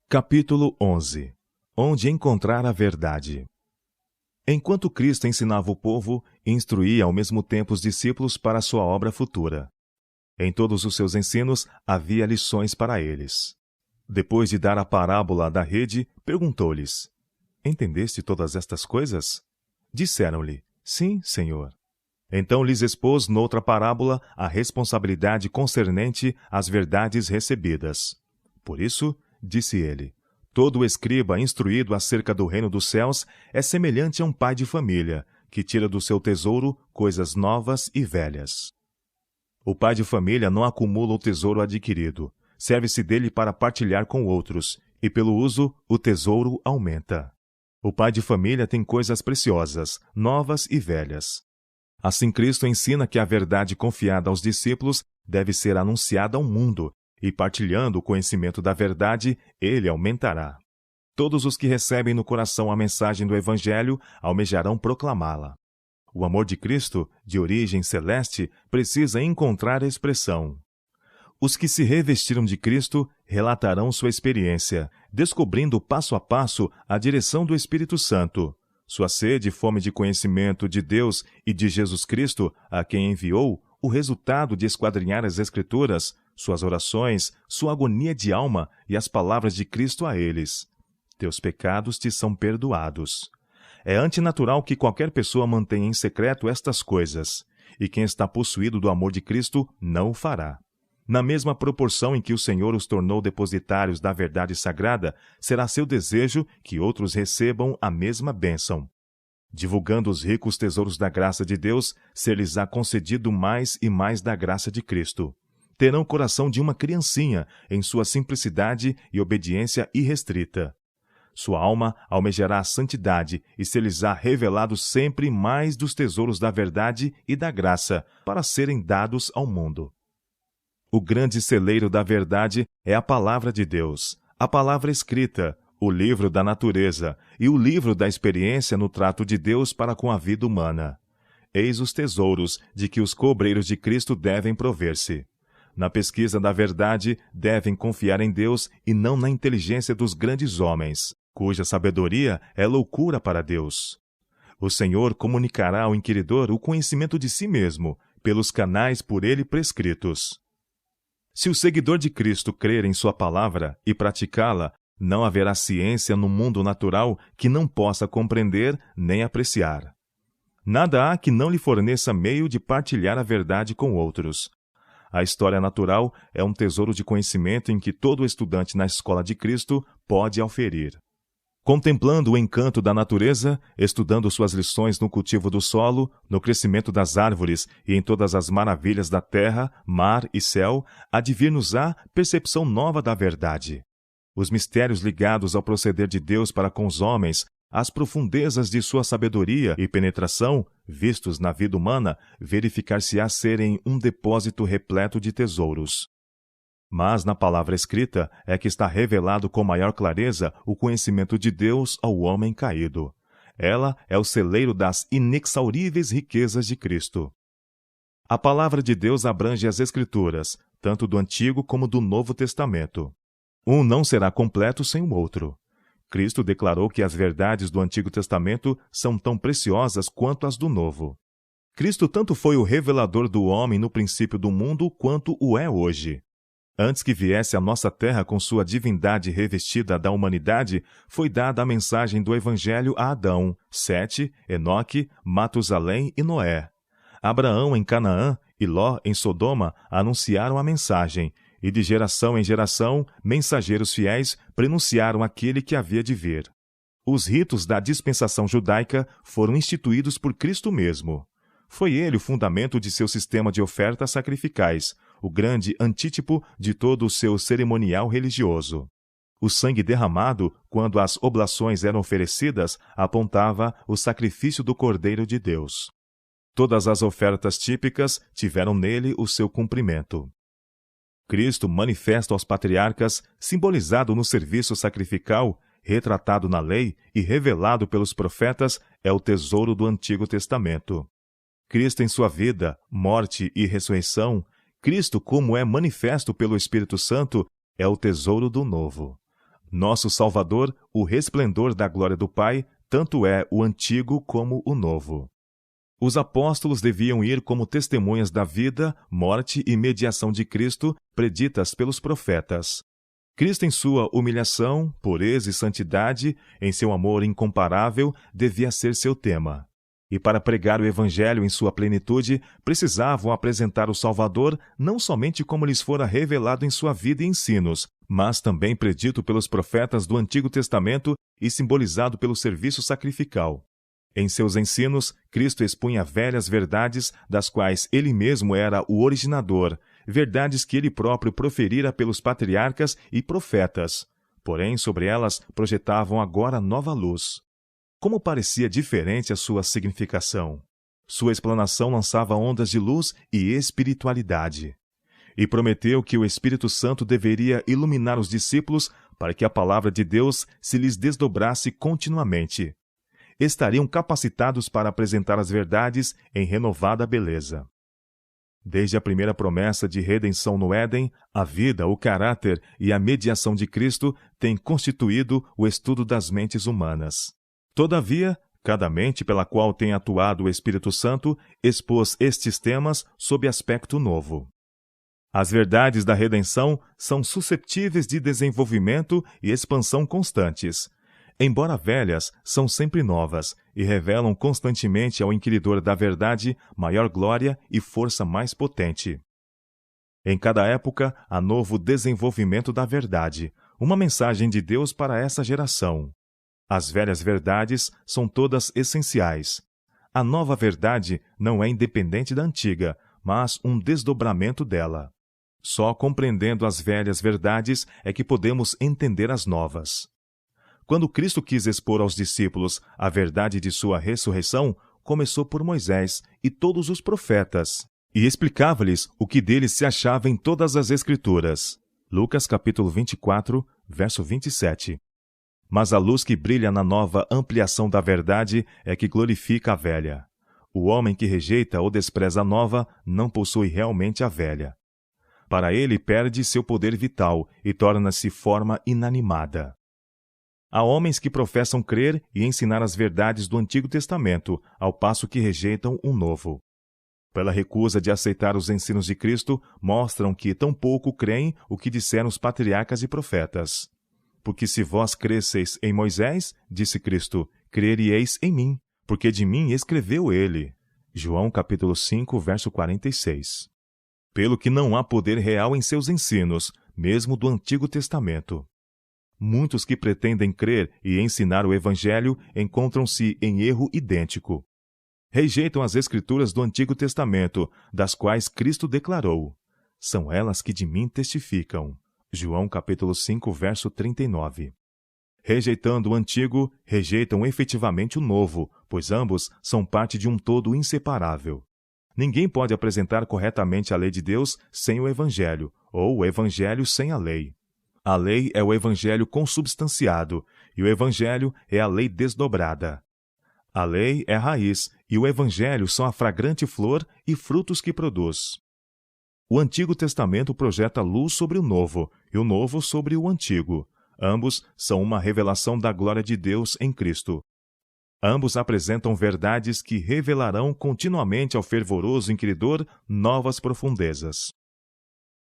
Capítulo 11. Onde encontrar a verdade. Enquanto Cristo ensinava o povo, instruía ao mesmo tempo os discípulos para a sua obra futura. Em todos os seus ensinos havia lições para eles. Depois de dar a parábola da rede, perguntou-lhes: Entendeste todas estas coisas? Disseram-lhe: Sim, Senhor. Então lhes expôs noutra parábola a responsabilidade concernente às verdades recebidas. Por isso, disse ele, todo escriba instruído acerca do reino dos céus é semelhante a um pai de família, que tira do seu tesouro coisas novas e velhas. O pai de família não acumula o tesouro adquirido, serve-se dele para partilhar com outros, e pelo uso o tesouro aumenta. O pai de família tem coisas preciosas, novas e velhas. Assim Cristo ensina que a verdade confiada aos discípulos deve ser anunciada ao mundo, e partilhando o conhecimento da verdade, ele aumentará. Todos os que recebem no coração a mensagem do Evangelho almejarão proclamá-la. O amor de Cristo, de origem celeste, precisa encontrar expressão. Os que se revestiram de Cristo relatarão sua experiência, descobrindo passo a passo a direção do Espírito Santo. Sua sede e fome de conhecimento de Deus e de Jesus Cristo, a quem enviou, o resultado de esquadrinhar as Escrituras, suas orações, sua agonia de alma e as palavras de Cristo a eles. Teus pecados te são perdoados. É antinatural que qualquer pessoa mantenha em secreto estas coisas, e quem está possuído do amor de Cristo não o fará. Na mesma proporção em que o Senhor os tornou depositários da verdade sagrada, será seu desejo que outros recebam a mesma bênção. Divulgando os ricos tesouros da graça de Deus, ser-lhes-á concedido mais e mais da graça de Cristo. Terão o coração de uma criancinha em sua simplicidade e obediência irrestrita. Sua alma almejará a santidade e ser-lhes-á revelado sempre mais dos tesouros da verdade e da graça para serem dados ao mundo. O grande celeiro da verdade é a palavra de Deus, a palavra escrita, o livro da natureza e o livro da experiência no trato de Deus para com a vida humana. Eis os tesouros de que os cobreiros de Cristo devem prover-se. Na pesquisa da verdade, devem confiar em Deus e não na inteligência dos grandes homens, cuja sabedoria é loucura para Deus. O Senhor comunicará ao inquiridor o conhecimento de si mesmo, pelos canais por ele prescritos. Se o seguidor de Cristo crer em sua palavra e praticá-la, não haverá ciência no mundo natural que não possa compreender nem apreciar. Nada há que não lhe forneça meio de partilhar a verdade com outros. A história natural é um tesouro de conhecimento em que todo estudante na escola de Cristo pode auferir. Contemplando o encanto da natureza, estudando suas lições no cultivo do solo, no crescimento das árvores e em todas as maravilhas da terra, mar e céu, advir-nos-á percepção nova da verdade. Os mistérios ligados ao proceder de Deus para com os homens, as profundezas de sua sabedoria e penetração, vistos na vida humana, verificar-se-á serem um depósito repleto de tesouros. Mas na palavra escrita é que está revelado com maior clareza o conhecimento de Deus ao homem caído. Ela é o celeiro das inexauríveis riquezas de Cristo. A palavra de Deus abrange as Escrituras, tanto do Antigo como do Novo Testamento. Um não será completo sem o outro. Cristo declarou que as verdades do Antigo Testamento são tão preciosas quanto as do Novo. Cristo tanto foi o revelador do homem no princípio do mundo quanto o é hoje. Antes que viesse à nossa terra com sua divindade revestida da humanidade, foi dada a mensagem do Evangelho a Adão, Sete, Enoque, Matusalém e Noé. Abraão em Canaã e Ló em Sodoma anunciaram a mensagem, e de geração em geração, mensageiros fiéis prenunciaram aquele que havia de vir. Os ritos da dispensação judaica foram instituídos por Cristo mesmo. Foi ele o fundamento de seu sistema de ofertas sacrificais, o grande antítipo de todo o seu cerimonial religioso. O sangue derramado, quando as oblações eram oferecidas, apontava o sacrifício do Cordeiro de Deus. Todas as ofertas típicas tiveram nele o seu cumprimento. Cristo, manifesto aos patriarcas, simbolizado no serviço sacrificial, retratado na lei e revelado pelos profetas, é o tesouro do Antigo Testamento. Cristo em sua vida, morte e ressurreição, Cristo como é manifesto pelo Espírito Santo, é o tesouro do Novo. Nosso Salvador, o resplendor da glória do Pai, tanto é o antigo como o novo. Os apóstolos deviam ir como testemunhas da vida, morte e mediação de Cristo, preditas pelos profetas. Cristo, em sua humilhação, pureza e santidade, em seu amor incomparável, devia ser seu tema. E para pregar o Evangelho em sua plenitude, precisavam apresentar o Salvador não somente como lhes fora revelado em sua vida e ensinos, mas também predito pelos profetas do Antigo Testamento e simbolizado pelo serviço sacrificial. Em seus ensinos, Cristo expunha velhas verdades das quais ele mesmo era o originador, verdades que ele próprio proferira pelos patriarcas e profetas. Porém, sobre elas projetavam agora nova luz. Como parecia diferente a sua significação! Sua explanação lançava ondas de luz e espiritualidade. E prometeu que o Espírito Santo deveria iluminar os discípulos para que a palavra de Deus se lhes desdobrasse continuamente. Estariam capacitados para apresentar as verdades em renovada beleza. Desde a primeira promessa de redenção no Éden, a vida, o caráter e a mediação de Cristo têm constituído o estudo das mentes humanas. Todavia, cada mente pela qual tem atuado o Espírito Santo expôs estes temas sob aspecto novo. As verdades da redenção são susceptíveis de desenvolvimento e expansão constantes. Embora velhas, são sempre novas e revelam constantemente ao inquiridor da verdade maior glória e força mais potente. Em cada época, há novo desenvolvimento da verdade, uma mensagem de Deus para essa geração. As velhas verdades são todas essenciais. A nova verdade não é independente da antiga, mas um desdobramento dela. Só compreendendo as velhas verdades é que podemos entender as novas. Quando Cristo quis expor aos discípulos a verdade de sua ressurreição, começou por Moisés e todos os profetas, e explicava-lhes o que deles se achava em todas as Escrituras. Lucas capítulo 24, verso 27. Mas a luz que brilha na nova ampliação da verdade é que glorifica a velha. O homem que rejeita ou despreza a nova não possui realmente a velha. Para ele perde seu poder vital e torna-se forma inanimada. Há homens que professam crer e ensinar as verdades do Antigo Testamento, ao passo que rejeitam o Novo. Pela recusa de aceitar os ensinos de Cristo, mostram que tampouco creem o que disseram os patriarcas e profetas. Porque se vós cresceis em Moisés, disse Cristo, creríeis em mim, porque de mim escreveu ele. João capítulo 5, verso 46. Pelo que não há poder real em seus ensinos, mesmo do Antigo Testamento. Muitos que pretendem crer e ensinar o Evangelho encontram-se em erro idêntico. Rejeitam as Escrituras do Antigo Testamento, das quais Cristo declarou: são elas que de mim testificam. João capítulo 5, verso 39. Rejeitando o Antigo, rejeitam efetivamente o Novo, pois ambos são parte de um todo inseparável. Ninguém pode apresentar corretamente a lei de Deus sem o Evangelho, ou o Evangelho sem a lei. A lei é o Evangelho consubstanciado, e o Evangelho é a lei desdobrada. A lei é a raiz, e o Evangelho são a fragrante flor e frutos que produz. O Antigo Testamento projeta luz sobre o Novo, e o Novo sobre o Antigo. Ambos são uma revelação da glória de Deus em Cristo. Ambos apresentam verdades que revelarão continuamente ao fervoroso inquiridor novas profundezas.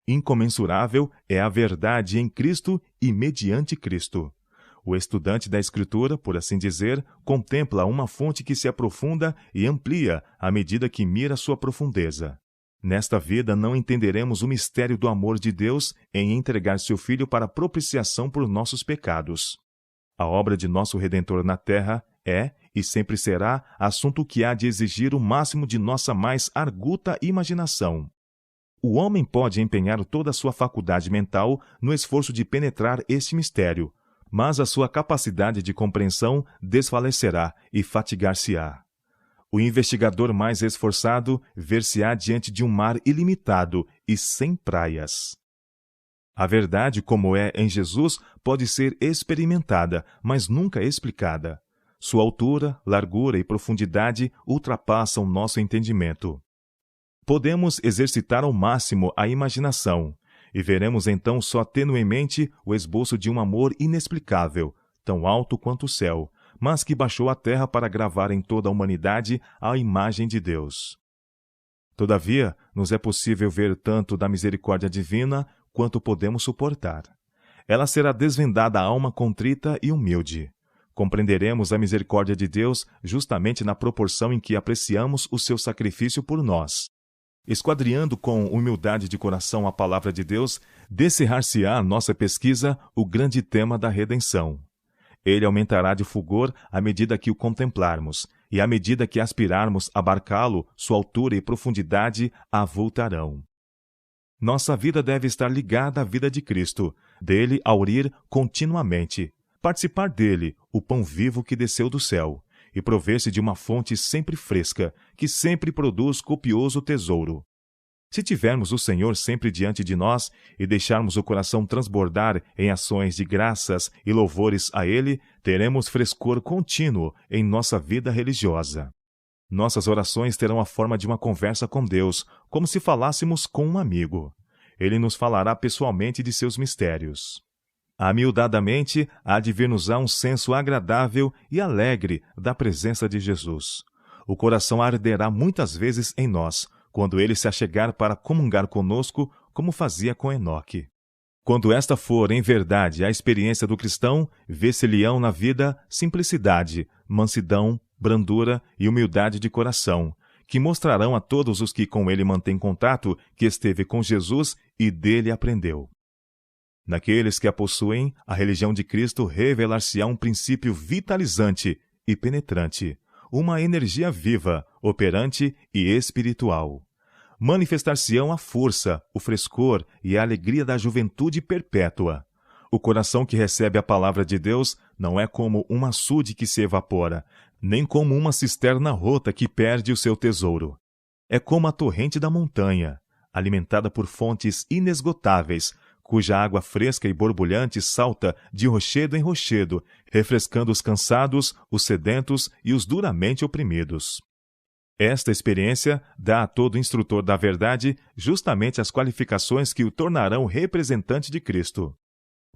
Incomensurável é a verdade em Cristo e mediante Cristo. O estudante da Escritura, por assim dizer, contempla uma fonte que se aprofunda e amplia à medida que mira sua profundeza. Nesta vida não entenderemos o mistério do amor de Deus em entregar seu Filho para propiciação por nossos pecados. A obra de nosso Redentor na terra é, e sempre será, assunto que há de exigir o máximo de nossa mais arguta imaginação. O homem pode empenhar toda a sua faculdade mental no esforço de penetrar este mistério, mas a sua capacidade de compreensão desfalecerá e fatigar-se-á. O investigador mais esforçado ver-se-á diante de um mar ilimitado e sem praias. A verdade, como é em Jesus, pode ser experimentada, mas nunca explicada. Sua altura, largura e profundidade ultrapassam nosso entendimento. Podemos exercitar ao máximo a imaginação, e veremos então só tenuemente o esboço de um amor inexplicável, tão alto quanto o céu, mas que baixou à terra para gravar em toda a humanidade a imagem de Deus. Todavia, nos é possível ver tanto da misericórdia divina quanto podemos suportar. Ela será desvendada à alma contrita e humilde. Compreenderemos a misericórdia de Deus justamente na proporção em que apreciamos o seu sacrifício por nós. Esquadriando com humildade de coração a palavra de Deus, descerrar-se-á à nossa pesquisa o grande tema da redenção. Ele aumentará de fulgor à medida que o contemplarmos, e à medida que aspirarmos abarcá-lo, sua altura e profundidade avultarão. Nossa vida deve estar ligada à vida de Cristo, dele aurir continuamente, participar dele, o pão vivo que desceu do céu, e prover-se de uma fonte sempre fresca, que sempre produz copioso tesouro. Se tivermos o Senhor sempre diante de nós e deixarmos o coração transbordar em ações de graças e louvores a Ele, teremos frescor contínuo em nossa vida religiosa. Nossas orações terão a forma de uma conversa com Deus, como se falássemos com um amigo. Ele nos falará pessoalmente de seus mistérios. Amiudadamente, há de vir-nos-á um senso agradável e alegre da presença de Jesus. O coração arderá muitas vezes em nós, quando ele se achegar para comungar conosco, como fazia com Enoque. Quando esta for, em verdade, a experiência do cristão, vê-se-lhe-ão na vida simplicidade, mansidão, brandura e humildade de coração, que mostrarão a todos os que com ele mantêm contato que esteve com Jesus e dele aprendeu. Naqueles que a possuem, a religião de Cristo revelar-se-á um princípio vitalizante e penetrante, uma energia viva, operante e espiritual. Manifestar-se-ão a força, o frescor e a alegria da juventude perpétua. O coração que recebe a palavra de Deus não é como um açude que se evapora, nem como uma cisterna rota que perde o seu tesouro. É como a torrente da montanha, alimentada por fontes inesgotáveis, cuja água fresca e borbulhante salta de rochedo em rochedo, refrescando os cansados, os sedentos e os duramente oprimidos. Esta experiência dá a todo instrutor da verdade justamente as qualificações que o tornarão representante de Cristo.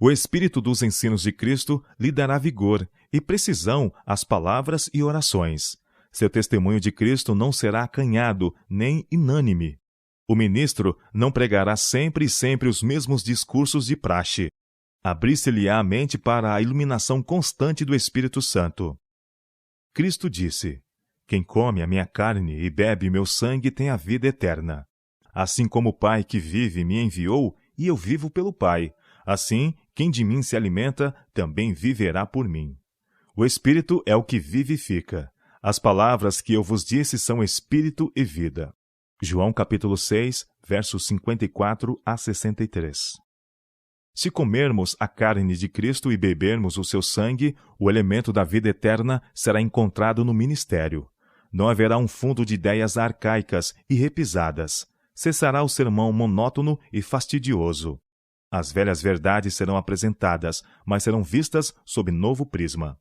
O espírito dos ensinos de Cristo lhe dará vigor e precisão às palavras e orações. Seu testemunho de Cristo não será acanhado nem inânime. O ministro não pregará sempre e sempre os mesmos discursos de praxe. Abrir-se-lhe-á a mente para a iluminação constante do Espírito Santo. Cristo disse: Quem come a minha carne e bebe meu sangue tem a vida eterna. Assim como o Pai que vive me enviou, e eu vivo pelo Pai, assim, quem de mim se alimenta também viverá por mim. O Espírito é o que vivifica. As palavras que eu vos disse são Espírito e vida. João capítulo 6, versos 54 a 63. Se comermos a carne de Cristo e bebermos o seu sangue, o elemento da vida eterna será encontrado no ministério. Não haverá um fundo de ideias arcaicas e repisadas. Cessará o sermão monótono e fastidioso. As velhas verdades serão apresentadas, mas serão vistas sob novo prisma.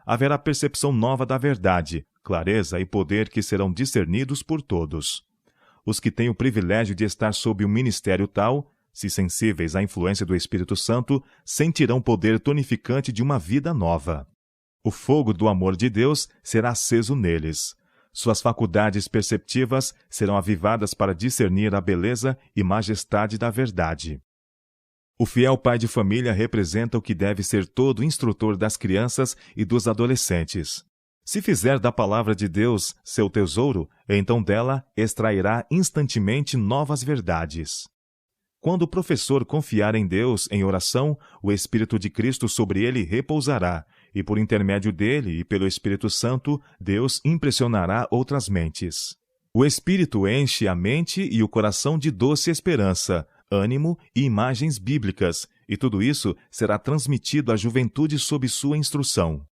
Haverá percepção nova da verdade, clareza e poder que serão discernidos por todos. Os que têm o privilégio de estar sob um ministério tal, se sensíveis à influência do Espírito Santo, sentirão o poder tonificante de uma vida nova. O fogo do amor de Deus será aceso neles. Suas faculdades perceptivas serão avivadas para discernir a beleza e majestade da verdade. O fiel pai de família representa o que deve ser todo instrutor das crianças e dos adolescentes. Se fizer da palavra de Deus seu tesouro, então dela extrairá instantemente novas verdades. Quando o professor confiar em Deus em oração, o Espírito de Cristo sobre ele repousará, e por intermédio dele e pelo Espírito Santo, Deus impressionará outras mentes. O Espírito enche a mente e o coração de doce esperança, ânimo e imagens bíblicas, e tudo isso será transmitido à juventude sob sua instrução.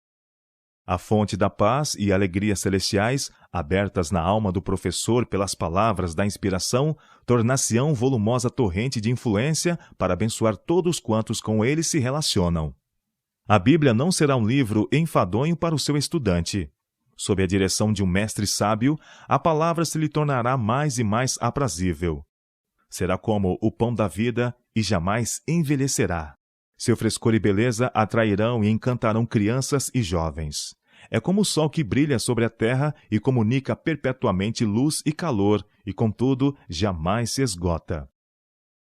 A fonte da paz e alegria celestiais, abertas na alma do professor pelas palavras da inspiração, tornar-se-ão volumosa torrente de influência para abençoar todos quantos com ele se relacionam. A Bíblia não será um livro enfadonho para o seu estudante. Sob a direção de um mestre sábio, a palavra se lhe tornará mais e mais aprazível. Será como o pão da vida e jamais envelhecerá. Seu frescor e beleza atrairão e encantarão crianças e jovens. É como o sol que brilha sobre a terra e comunica perpetuamente luz e calor, e contudo jamais se esgota.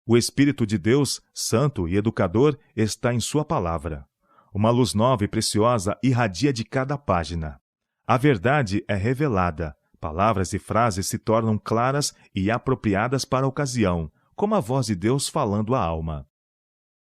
O Espírito de Deus, santo e educador, está em sua palavra. Uma luz nova e preciosa irradia de cada página. A verdade é revelada, palavras e frases se tornam claras e apropriadas para a ocasião, como a voz de Deus falando à alma.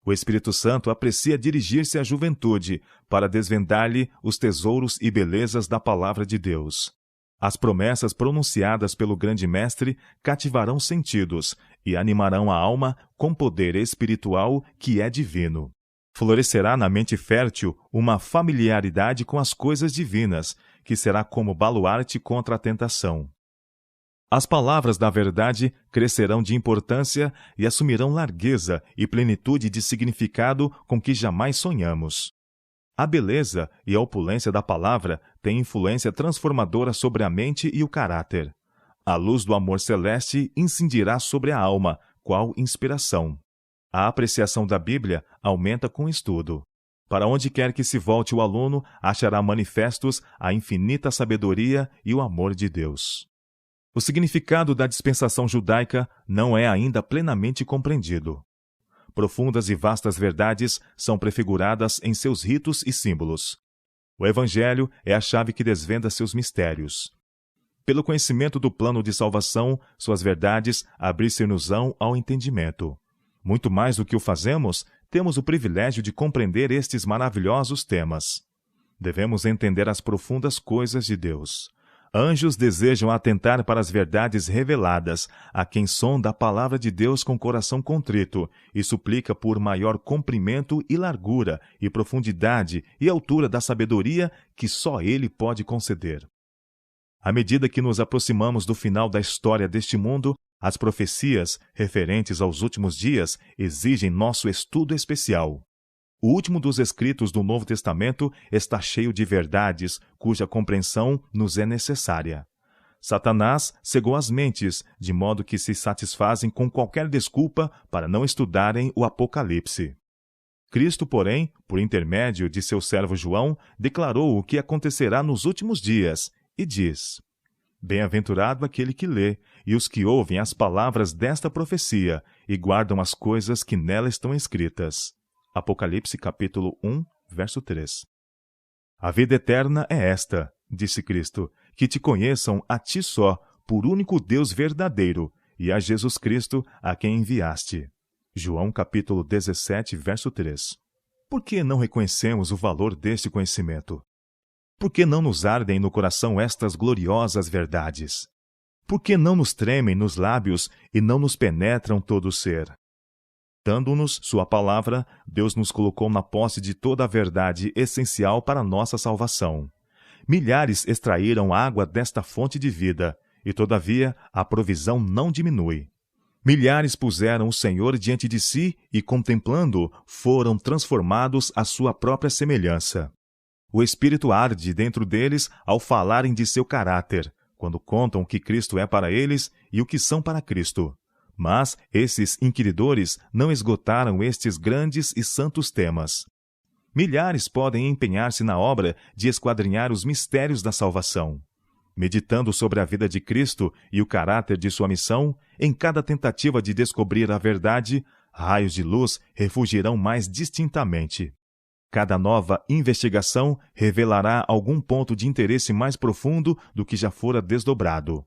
O Espírito Santo aprecia dirigir-se à juventude para desvendar-lhe os tesouros e belezas da palavra de Deus. As promessas pronunciadas pelo grande mestre cativarão sentidos e animarão a alma com poder espiritual que é divino. Florescerá na mente fértil uma familiaridade com as coisas divinas, que será como baluarte contra a tentação. As palavras da verdade crescerão de importância e assumirão largueza e plenitude de significado com que jamais sonhamos. A beleza e a opulência da palavra têm influência transformadora sobre a mente e o caráter. A luz do amor celeste incidirá sobre a alma, qual inspiração. A apreciação da Bíblia aumenta com o estudo. Para onde quer que se volte o aluno, achará manifestos a infinita sabedoria e o amor de Deus. O significado da dispensação judaica não é ainda plenamente compreendido. Profundas e vastas verdades são prefiguradas em seus ritos e símbolos. O Evangelho é a chave que desvenda seus mistérios. Pelo conhecimento do plano de salvação, suas verdades abrir-se-nos-ão ao entendimento. Muito mais do que o fazemos, temos o privilégio de compreender estes maravilhosos temas. Devemos entender as profundas coisas de Deus. Anjos desejam atentar para as verdades reveladas a quem sonda a palavra de Deus com coração contrito e suplica por maior comprimento e largura e profundidade e altura da sabedoria que só Ele pode conceder. À medida que nos aproximamos do final da história deste mundo, as profecias referentes aos últimos dias exigem nosso estudo especial. O último dos escritos do Novo Testamento está cheio de verdades cuja compreensão nos é necessária. Satanás cegou as mentes, de modo que se satisfazem com qualquer desculpa para não estudarem o Apocalipse. Cristo, porém, por intermédio de seu servo João, declarou o que acontecerá nos últimos dias, e diz: Bem-aventurado aquele que lê, e os que ouvem as palavras desta profecia, e guardam as coisas que nela estão escritas. Apocalipse capítulo 1, verso 3. A vida eterna é esta, disse Cristo, que te conheçam a ti só, por único Deus verdadeiro, e a Jesus Cristo, a quem enviaste. João capítulo 17, verso 3. Por que não reconhecemos o valor deste conhecimento? Por que não nos ardem no coração estas gloriosas verdades? Por que não nos tremem nos lábios e não nos penetram todo o ser? Dando-nos sua palavra, Deus nos colocou na posse de toda a verdade essencial para a nossa salvação. Milhares extraíram água desta fonte de vida, e todavia a provisão não diminui. Milhares puseram o Senhor diante de si e, contemplando-o, foram transformados à sua própria semelhança. O Espírito arde dentro deles ao falarem de seu caráter, quando contam o que Cristo é para eles e o que são para Cristo. Mas esses inquiridores não esgotaram estes grandes e santos temas. Milhares podem empenhar-se na obra de esquadrinhar os mistérios da salvação. Meditando sobre a vida de Cristo e o caráter de sua missão, em cada tentativa de descobrir a verdade, raios de luz refugirão mais distintamente. Cada nova investigação revelará algum ponto de interesse mais profundo do que já fora desdobrado.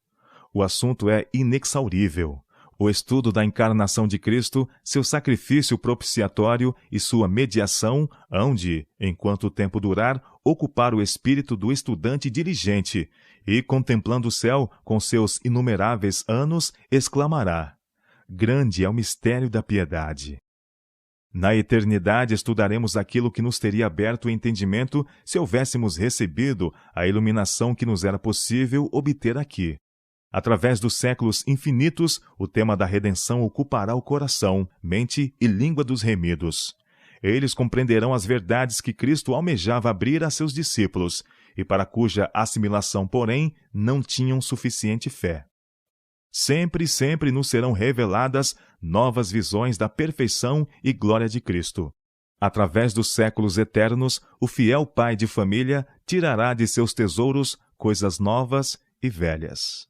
O assunto é inexaurível. O estudo da encarnação de Cristo, seu sacrifício propiciatório e sua mediação hão de, enquanto o tempo durar, ocupar o espírito do estudante diligente e, contemplando o céu com seus inumeráveis anos, exclamará: Grande é o mistério da piedade. Na eternidade estudaremos aquilo que nos teria aberto o entendimento se houvéssemos recebido a iluminação que nos era possível obter aqui. Através dos séculos infinitos, o tema da redenção ocupará o coração, mente e língua dos remidos. Eles compreenderão as verdades que Cristo almejava abrir a seus discípulos, e para cuja assimilação, porém, não tinham suficiente fé. Sempre e sempre nos serão reveladas novas visões da perfeição e glória de Cristo. Através dos séculos eternos, o fiel pai de família tirará de seus tesouros coisas novas e velhas.